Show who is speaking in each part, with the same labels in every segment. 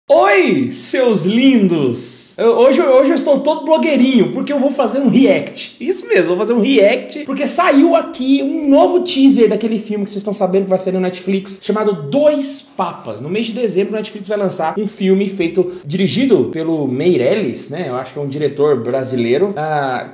Speaker 1: Oi, seus lindos! Hoje eu estou todo blogueirinho, porque eu vou fazer um react. Isso mesmo, vou fazer um react, porque saiu aqui um novo teaser daquele filme que vocês estão sabendo que vai sair no Netflix, chamado Dois Papas. No mês de dezembro, o Netflix vai lançar um filme dirigido pelo Meirelles, né? Eu acho que é um diretor brasileiro,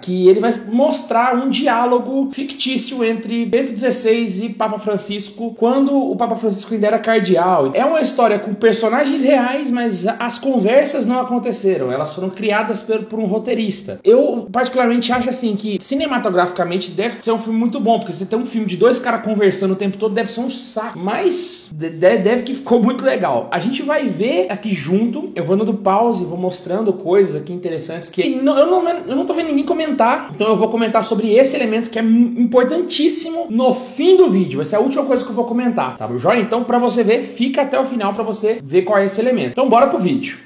Speaker 1: que ele vai mostrar um diálogo fictício entre Bento XVI e Papa Francisco, quando o Papa Francisco ainda era cardeal. É uma história com personagens reais, mas as conversas não aconteceram, elas foram criadas por um roteirista. Eu particularmente acho assim que cinematograficamente deve ser um filme muito bom, porque você tem um filme de dois caras conversando o tempo todo, deve ser um saco, mas deve que ficou muito legal. A gente vai ver aqui junto, eu vou dando pause, vou mostrando coisas aqui interessantes que eu não tô vendo ninguém comentar, então eu vou comentar sobre esse elemento que é importantíssimo no fim do vídeo. Vai ser a última coisa que eu vou comentar, tá bom, joia? Então, pra você ver, fica até o final pra você ver qual é esse elemento. Então bora pro vídeo.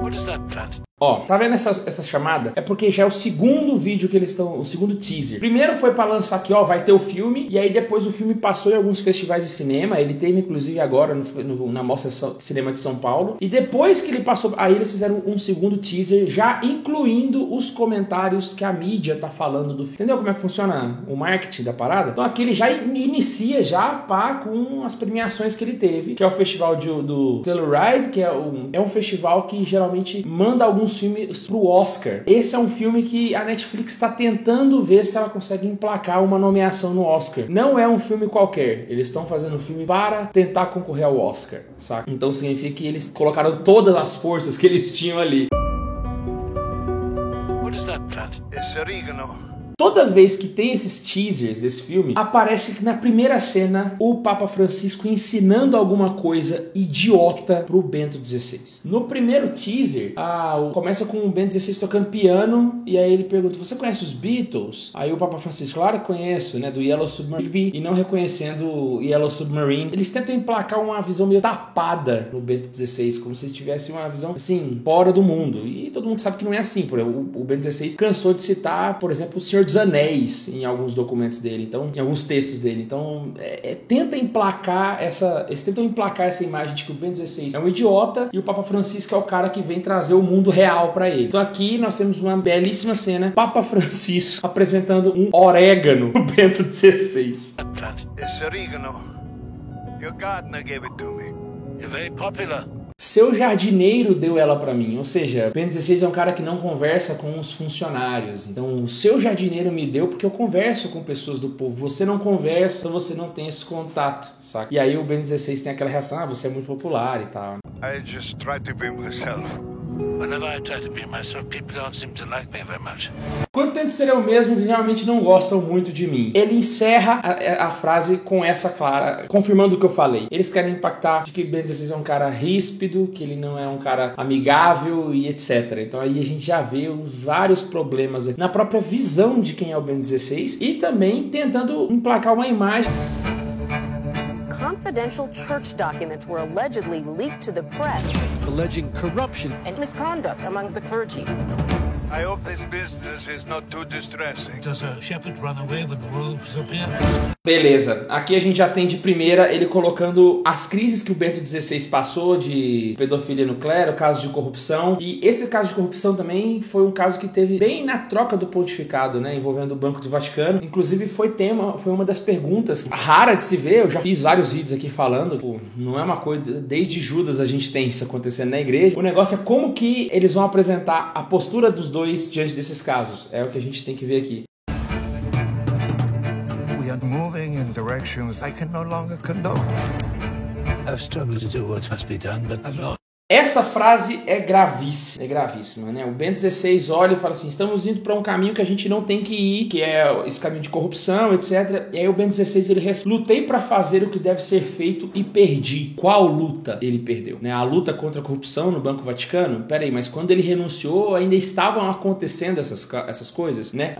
Speaker 1: What is that plant? Ó, tá vendo essa chamada? É porque já é o segundo vídeo que eles estão, o segundo teaser. Primeiro foi pra lançar aqui, ó, vai ter o filme, e aí depois o filme passou em alguns festivais de cinema, ele teve inclusive agora na Mostra de Cinema de São Paulo, e depois que ele passou, aí eles fizeram um segundo teaser, já incluindo os comentários que a mídia tá falando do filme. Entendeu como é que funciona o marketing da parada? Então aqui ele já inicia com as premiações que ele teve, que é o festival do Telluride, que é um festival que geralmente manda alguns filmes pro Oscar. Esse é um filme que a Netflix está tentando ver se ela consegue emplacar uma nomeação no Oscar. Não é um filme qualquer. Eles estão fazendo um filme para tentar concorrer ao Oscar, saca? Então significa que eles colocaram todas as forças que eles tinham ali. What is that plant? It's oregano. Toda vez que tem esses teasers desse filme, aparece que na primeira cena o Papa Francisco ensinando alguma coisa idiota pro Bento XVI. No primeiro teaser, começa com o Bento XVI tocando piano, e aí ele pergunta: você conhece os Beatles? Aí o Papa Francisco: claro que conheço, né, do Yellow Submarine, e não reconhecendo o Yellow Submarine. Eles tentam emplacar uma visão meio tapada no Bento XVI, como se ele tivesse uma visão, assim, fora do mundo. E todo mundo sabe que não é assim. Por exemplo, o Bento XVI cansou de citar, por exemplo, o Senhor dos Anéis em alguns documentos dele, então, em alguns textos dele. Então, eles tentam emplacar essa imagem de que o Bento XVI é um idiota e o Papa Francisco é o cara que vem trazer o mundo real para ele. Então aqui nós temos uma belíssima cena, Papa Francisco apresentando um orégano pro Bento XVI. It's oregano. Your gardener gave it to me. You're very popular. Seu jardineiro deu ela pra mim. Ou seja, Bento XVI é um cara que não conversa com os funcionários. Então, o seu jardineiro me deu porque eu converso com pessoas do povo. Você não conversa, então você não tem esse contato, saca? E aí o Bento XVI tem aquela reação: você é muito popular e tal. I just try to be myself. Whenever I try to be myself, people don't seem to like me very much. Quando tento ser eu mesmo, realmente não gostam muito de mim. Ele encerra a frase com essa clara, confirmando o que eu falei. Eles querem impactar de que Bento XVI é um cara ríspido, que ele não é um cara amigável e etc. Então aí a gente já vê vários problemas na própria visão de quem é o Bento XVI e também tentando emplacar uma imagem.
Speaker 2: Confidential church documents were allegedly leaked to the press,
Speaker 3: alleging corruption
Speaker 2: and misconduct among the clergy.
Speaker 4: I hope this business is not too distressing.
Speaker 5: Does a shepherd run away when the wolves appear?
Speaker 1: Beleza, aqui a gente já tem de primeira ele colocando as crises que o Bento XVI passou de pedofilia no clero, casos de corrupção, e esse caso de corrupção também foi um caso que teve bem na troca do pontificado, né, envolvendo o Banco do Vaticano. Inclusive foi uma das perguntas rara de se ver. Eu já fiz vários vídeos aqui falando, pô, não é uma coisa, desde Judas a gente tem isso acontecendo na igreja. O negócio é como que eles vão apresentar a postura dos dois diante desses casos. É o que a gente tem que ver aqui.
Speaker 4: We are moving in directions I can no longer condone.
Speaker 5: I've struggled to do what must be done, but I've lost.
Speaker 1: Essa frase é gravíssima, né? O Bento XVI olha e fala assim: estamos indo para um caminho que a gente não tem que ir, que é esse caminho de corrupção, etc. E aí o Bento XVI, ele lutei para fazer o que deve ser feito e perdi. Qual luta ele perdeu? Né? A luta contra a corrupção no Banco Vaticano? Peraí, mas quando ele renunciou, ainda estavam acontecendo essas coisas, né?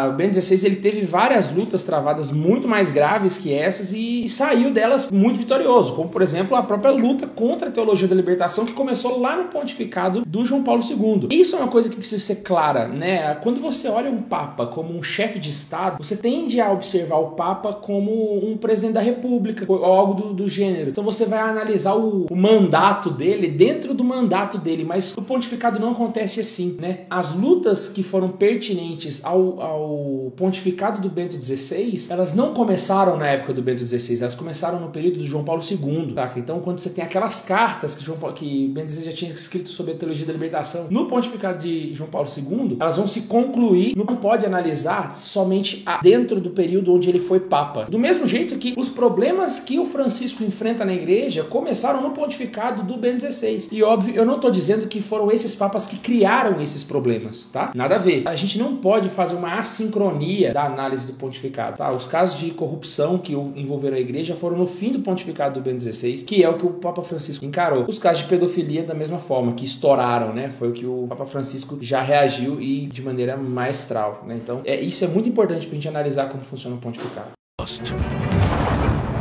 Speaker 1: O Bento XVI, ele teve várias lutas travadas muito mais graves que essas e saiu delas muito vitorioso, como por exemplo a própria luta contra a teologia da libertação, que que começou lá no pontificado do João Paulo II. Isso é uma coisa que precisa ser clara, né? Quando você olha um papa como um chefe de Estado, você tende a observar o papa como um presidente da república, ou algo do gênero. Então você vai analisar o mandato dele dentro do mandato dele, mas o pontificado não acontece assim, né? As lutas que foram pertinentes ao pontificado do Bento XVI, elas não começaram na época do Bento XVI, elas começaram no período do João Paulo II, tá? Então quando você tem aquelas cartas que Bento XVI já tinha escrito sobre a teologia da libertação no pontificado de João Paulo II, elas vão se concluir, não pode analisar somente dentro do período onde ele foi papa. Do mesmo jeito que os problemas que o Francisco enfrenta na igreja começaram no pontificado do Bento XVI. E óbvio, eu não estou dizendo que foram esses papas que criaram esses problemas, tá? Nada a ver. A gente não pode fazer uma assincronia da análise do pontificado, tá? Os casos de corrupção que envolveram a igreja foram no fim do pontificado do Bento XVI, que é o que o Papa Francisco encarou. Os casos de pedofilia da mesma forma, que estouraram, né? Foi o que o Papa Francisco já reagiu e de maneira maestral, né? Então, isso é muito importante pra gente analisar como funciona o pontificado.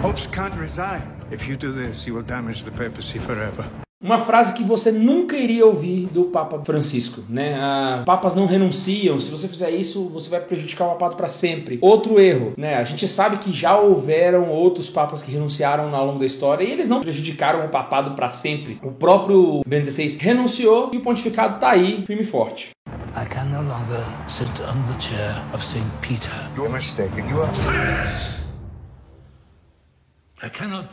Speaker 4: Popes can't resign. If you do this, you will damage the papacy forever.
Speaker 1: Uma frase que você nunca iria ouvir do Papa Francisco, né? Papas não renunciam. Se você fizer isso, você vai prejudicar o papado para sempre. Outro erro, né? A gente sabe que já houveram outros papas que renunciaram ao longo da história e eles não prejudicaram o papado para sempre. O próprio Bento XVI renunciou e o pontificado tá aí, firme e forte.
Speaker 5: I can no longer sit on the chair of St. Peter.
Speaker 4: You're mistaken. You are.
Speaker 5: I cannot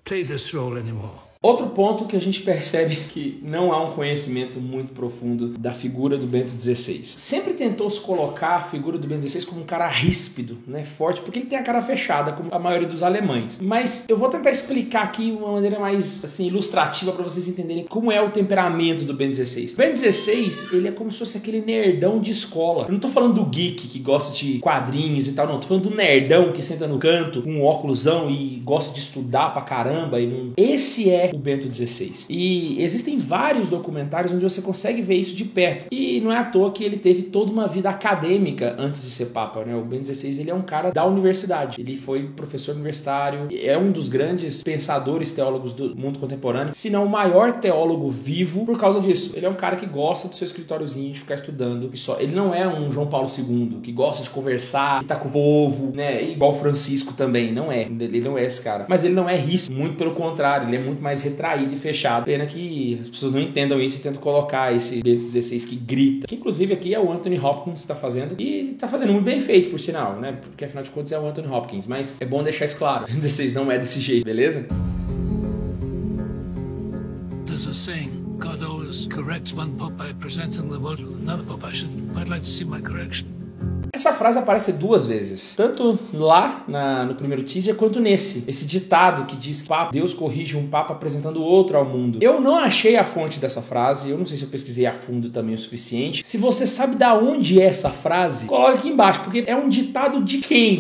Speaker 5: play this role anymore.
Speaker 1: Outro ponto que a gente percebe que não há um conhecimento muito profundo da figura do Bento XVI. Sempre tentou se colocar a figura do Bento XVI como um cara ríspido, né, forte, porque ele tem a cara fechada, como a maioria dos alemães. Mas eu vou tentar explicar aqui de uma maneira mais assim, ilustrativa para vocês entenderem como é o temperamento do Bento XVI. O Bento XVI, ele é como se fosse aquele nerdão de escola. Eu não tô falando do geek que gosta de quadrinhos e tal, não. Tô falando do nerdão que senta no canto com um óculosão e gosta de estudar pra caramba. Esse é o Bento XVI. E existem vários documentários onde você consegue ver isso de perto. E não é à toa que ele teve toda uma vida acadêmica antes de ser papa, né? O Bento XVI, ele é um cara da universidade. Ele foi professor universitário, é um dos grandes pensadores teólogos do mundo contemporâneo, se não o maior teólogo vivo por causa disso. Ele é um cara que gosta do seu escritóriozinho, de ficar estudando. Ele não é um João Paulo II, que gosta de conversar, que tá com o povo, né? Igual Francisco também, não é. Ele não é esse cara. Mas ele não é ríspido, muito pelo contrário, ele é muito mais retraído e fechado. Pena que as pessoas não entendam isso e tentam colocar esse Bento XVI que grita. Que inclusive aqui é o Anthony Hopkins que tá fazendo. E tá fazendo muito bem feito, por sinal, né? Porque afinal de contas é o Anthony Hopkins. Mas é bom deixar isso claro. Bento XVI não é desse jeito, beleza?
Speaker 5: There's a saying, God always corrects one pope by presenting the world with another pope. I'd like to see my correction.
Speaker 1: Essa frase aparece 2 vezes, tanto lá no primeiro teaser quanto nesse. Esse ditado que diz que Deus corrige um papa apresentando outro ao mundo. Eu não achei a fonte dessa frase, eu não sei se eu pesquisei a fundo também o suficiente. Se você sabe da onde é essa frase, coloca aqui embaixo, porque é um ditado de quem?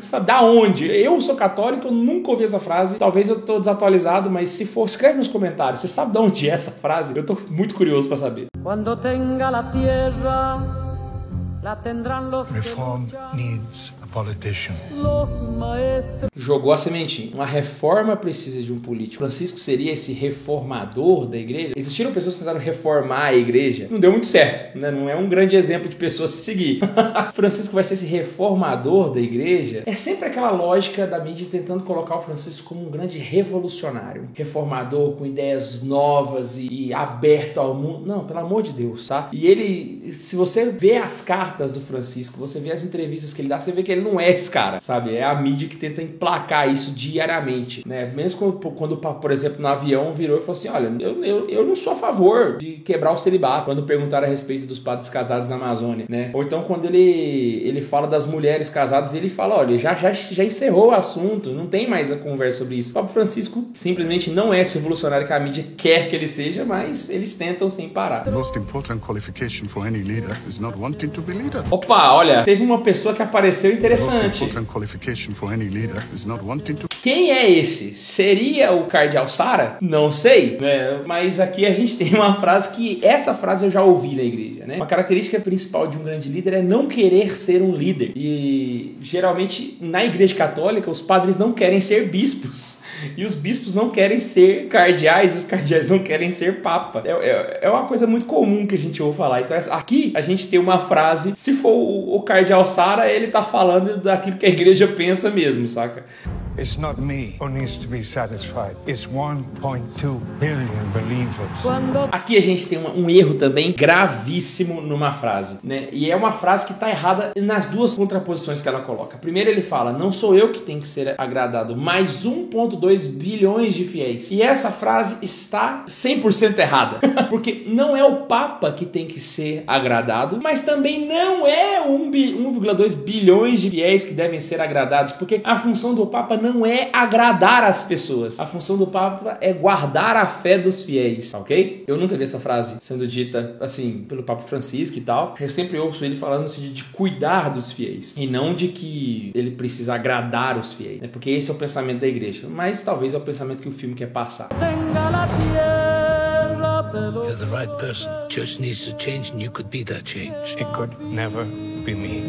Speaker 1: Sabe da onde? Eu sou católico, eu nunca ouvi essa frase. Talvez eu tô desatualizado, mas se for, escreve nos comentários. Você sabe de onde é essa frase? Eu tô muito curioso para saber.
Speaker 6: Quando tenga la tierra,
Speaker 4: Reform needs a politician.
Speaker 1: Jogou a sementinha. Uma reforma precisa de um político. Francisco seria esse reformador da igreja? Existiram pessoas que tentaram reformar a igreja. Não deu muito certo, né? Não é um grande exemplo de pessoas se seguir. Francisco vai ser esse reformador da igreja? É sempre aquela lógica da mídia tentando colocar o Francisco como um grande revolucionário. Reformador com ideias novas e aberto ao mundo. Não, pelo amor de Deus, tá? E ele, se você vê as cartas do Francisco, você vê as entrevistas que ele dá, você vê que ele não é esse cara, sabe? É a mídia que tenta emplacar isso diariamente, né? Mesmo quando por exemplo, no avião virou e falou assim, olha, eu não sou a favor de quebrar o celibato, quando perguntaram a respeito dos padres casados na Amazônia, né? Ou então quando ele fala das mulheres casadas, ele fala, olha, já encerrou o assunto, não tem mais a conversa sobre isso. O Papa Francisco simplesmente não é esse revolucionário que a mídia quer que ele seja, mas eles tentam sem parar.
Speaker 4: The most important qualification for any leader is not wanting to be leader.
Speaker 1: Opa, olha, teve uma pessoa que apareceu interessante.
Speaker 4: The most important qualification for any leader is not wanting to
Speaker 1: Quem é esse? Seria o Cardeal Sara? Não sei, né? Mas aqui a gente tem uma frase que, essa frase eu já ouvi na igreja, né? Uma característica principal de um grande líder é não querer ser um líder. E geralmente na igreja católica os padres não querem ser bispos. E os bispos não querem ser cardeais, e os cardeais não querem ser papa. É uma coisa muito comum que a gente ouve falar. Então aqui a gente tem uma frase, se for o Cardeal Sara, ele tá falando daquilo que a igreja pensa mesmo, saca?
Speaker 4: It's not me who needs to be satisfied. It's 1.2 billion believers.
Speaker 1: Aqui a gente tem um erro também gravíssimo numa frase, né? E é uma frase que tá errada nas duas contraposições que ela coloca. Primeiro ele fala, não sou eu que tenho que ser agradado, mas 1.2 bilhões de fiéis. E essa frase está 100% errada. Porque não é o Papa que tem que ser agradado, mas também não é 1,2 bilhões de fiéis que devem ser agradados, porque a função do Papa não é agradar as pessoas. A função do Papa é guardar a fé dos fiéis, ok? Eu nunca vi essa frase sendo dita, assim, pelo Papa Francisco e tal. Eu sempre ouço ele falando assim, de cuidar dos fiéis, e não de que ele precisa agradar os fiéis, né? Porque esse é o pensamento da igreja. Mas talvez é o pensamento que o filme quer passar.
Speaker 5: You're the right person. Church needs to change and you could be that change.
Speaker 4: It could never be me.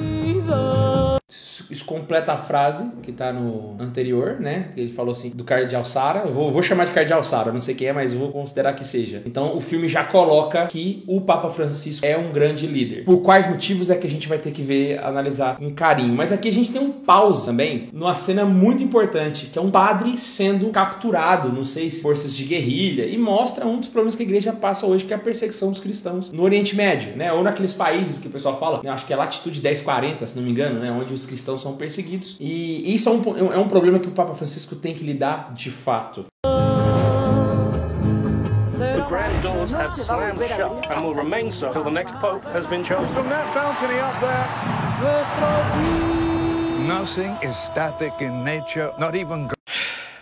Speaker 1: Isso completa a frase que tá no anterior, né? Ele falou assim, do Cardeal Sara. Eu vou chamar de Cardeal Sara, não sei quem é, mas vou considerar que seja. Então o filme já coloca que o Papa Francisco é um grande líder. Por quais motivos é que a gente vai ter que ver, analisar com carinho. Mas aqui a gente tem um pause também, numa cena muito importante, que é um padre sendo capturado, não sei se forças de guerrilha, e mostra um dos problemas que a igreja passa hoje, que é a perseguição dos cristãos no Oriente Médio, né? Ou naqueles países que o pessoal fala, né? Acho que é latitude 1040, se não me engano, né? Onde os cristãos são perseguidos. E isso é um problema que o Papa Francisco tem que lidar de fato.
Speaker 7: The grand doors have slammed shut and will remain so till the next pope has been chosen.
Speaker 4: From that balcony up there, nothing is static in nature, not even God.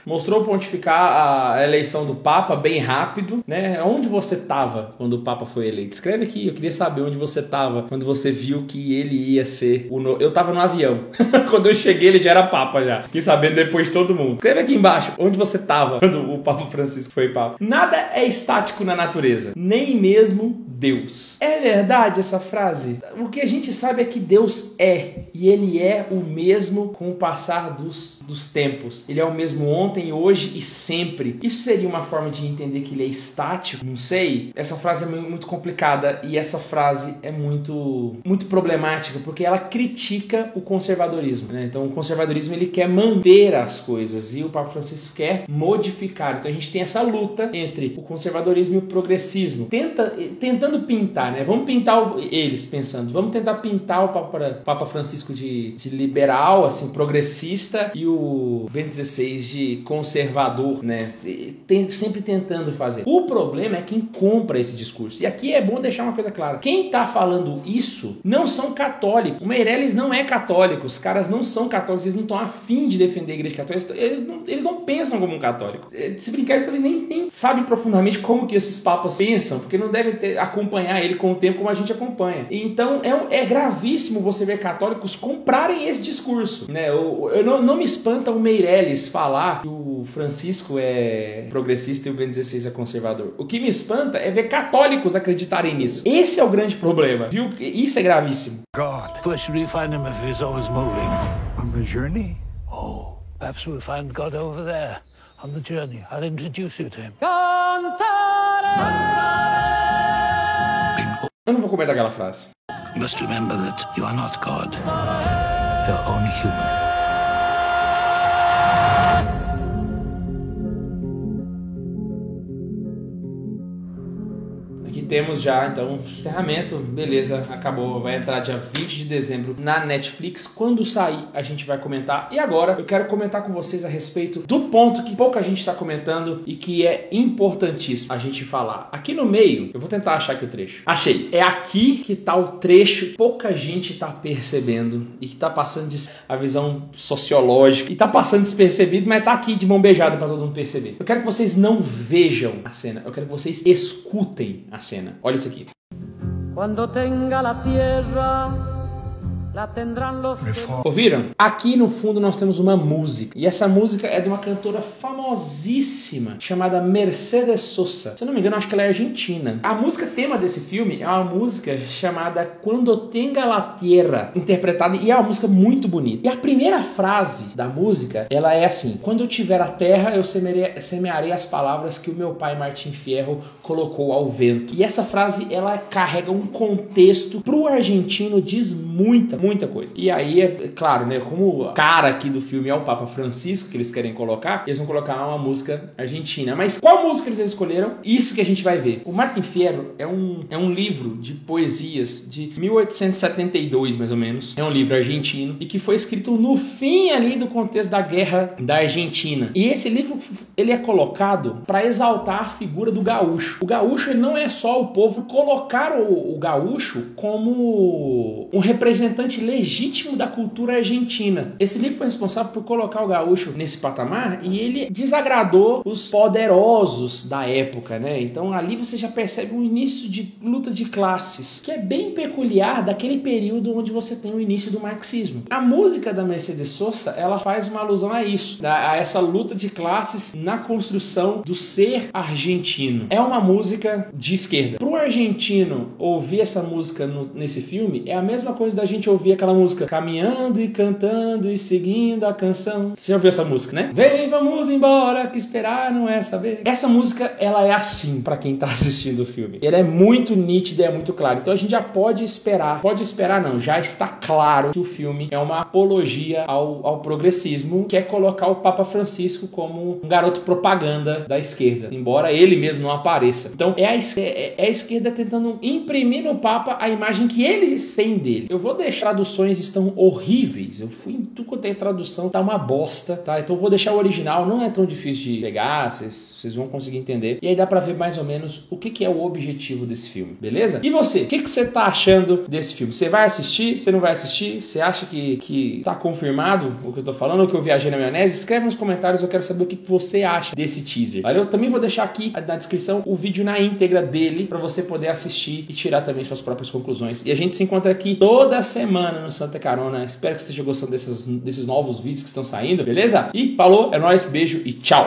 Speaker 1: Mostrou pontificar a eleição do Papa bem rápido, né? Onde você estava quando o Papa foi eleito? Escreve aqui, eu queria saber onde você estava quando você viu que ele ia ser o novo. Eu estava no avião. Quando eu cheguei, ele já era Papa já. Fiquei sabendo depois de todo mundo. Escreve aqui embaixo, onde você estava quando o Papa Francisco foi Papa. Nada é estático na natureza, nem mesmo Deus. É verdade essa frase? O que a gente sabe é que Deus é, e ele é o mesmo com o passar dos tempos. Ele é o mesmo ontem, hoje e sempre. Isso seria uma forma de entender que ele é estático? Não sei. Essa frase é muito complicada e essa frase é muito problemática porque ela critica o conservadorismo, né? Então o conservadorismo ele quer manter as coisas e o Papa Francisco quer modificar. Então a gente tem essa luta entre o conservadorismo e o progressismo. Tentando pintar, né? Vamos pintar eles pensando, vamos tentar pintar o Papa Francisco de liberal, assim, progressista e o Bento XVI de conservador, né? Sempre tentando fazer. O problema é quem compra esse discurso. E aqui é bom deixar uma coisa clara. Quem tá falando isso não são católicos. O Meirelles não é católico. Os caras não são católicos. Eles não estão afim de defender a igreja católica. Eles não pensam como um católico. Se brincar, eles nem sabem profundamente como que esses papas pensam, porque não devem acompanhar ele com o tempo como a gente acompanha. Então é gravíssimo você ver católicos comprarem esse discurso, né? Não me espanta o Meirelles falar que o Francisco é progressista e o Bento XVI é conservador. O que me espanta é ver católicos acreditarem nisso. Esse é o grande problema, viu? Isso é gravíssimo.
Speaker 4: God.
Speaker 5: First, should we find him if he's always moving?
Speaker 4: On the journey?
Speaker 5: Oh, perhaps we'll find God over there on the journey. I'll introduce you to him.
Speaker 1: Eu não vou comentar aquela frase.
Speaker 5: You must remember that you are not God. You're only human. Aqui temos já, então, encerramento. Beleza, acabou. Vai entrar dia 20 de dezembro na Netflix. Quando sair, a gente vai comentar. E agora, eu quero comentar com vocês a respeito do ponto que pouca gente está comentando e que é importantíssimo a gente falar. Aqui no meio, eu vou tentar achar aqui o trecho. Achei. É aqui que tá o trecho que pouca gente tá percebendo e que tá passando a visão sociológica. E tá passando despercebido, mas tá aqui de mão beijada para todo mundo perceber. Eu quero que vocês não vejam a cena. Eu quero que vocês escutem a cena. Olha isso aqui.
Speaker 6: Cuando tenga la tierra la tendrán los
Speaker 1: Ouviram? Aqui no fundo nós temos uma música. E essa música é de uma cantora famosíssima chamada Mercedes Sosa. Se eu não me engano, acho que ela é argentina. A música tema desse filme é uma música chamada Cuando Tenga la Tierra, interpretada, e é uma música muito bonita. E a primeira frase da música, ela é assim: quando eu tiver a terra, eu semearei as palavras que o meu pai Martim Fierro colocou ao vento. E essa frase, ela carrega um contexto pro argentino, diz muita coisa. E aí, é claro, né, como o cara aqui do filme é o Papa Francisco, que eles querem colocar, eles vão colocar uma música argentina. Mas qual música eles escolheram? Isso que a gente vai ver. O Martim Fierro é um livro de poesias de 1872, mais ou menos. É um livro argentino e que foi escrito no fim ali do contexto da Guerra da Argentina. E esse livro, ele é colocado para exaltar a figura do gaúcho. O gaúcho, ele não é só o povo. Colocar o gaúcho como um representante legítimo da cultura argentina. Esse livro foi responsável por colocar o gaúcho nesse patamar e ele desagradou os poderosos da época, né? Então ali você já percebe um início de luta de classes, que é bem peculiar daquele período onde você tem o início do marxismo. A música da Mercedes Sosa, ela faz uma alusão a isso, a essa luta de classes na construção do ser argentino. É uma música de esquerda. Pro argentino ouvir essa música nesse filme é a mesma coisa da gente ouvir aquela música caminhando e cantando e seguindo a canção. Você já ouviu essa música, né? Vem, vamos embora, que esperar não é saber. Essa música, ela é assim pra quem tá assistindo o filme. Ela é muito nítida, é muito clara. Então a gente já pode esperar não, já está claro que o filme é uma apologia ao progressismo, que é colocar o Papa Francisco como um garoto propaganda da esquerda, embora ele mesmo não apareça. Então é a esquerda tentando imprimir no Papa a imagem que eles têm dele. Eu vou deixar, traduções estão horríveis. Eu fui em tudo quanto é tradução, tá uma bosta, tá? Então eu vou deixar o original, não é tão difícil de pegar, vocês vão conseguir entender. E aí dá pra ver mais ou menos o que é o objetivo desse filme, beleza? E você? O que você tá achando desse filme? Você vai assistir? Você não vai assistir? Você acha que tá confirmado o que eu tô falando ou que eu viajei na maionese? Escreve nos comentários, eu quero saber o que você acha desse teaser. Valeu? Também vou deixar aqui na descrição o vídeo na íntegra dele pra você poder assistir e tirar também suas próprias conclusões. E a gente se encontra aqui toda semana no Santa Carona. Espero que você esteja gostando desses novos vídeos que estão saindo, beleza? E falou, é nóis, beijo e tchau!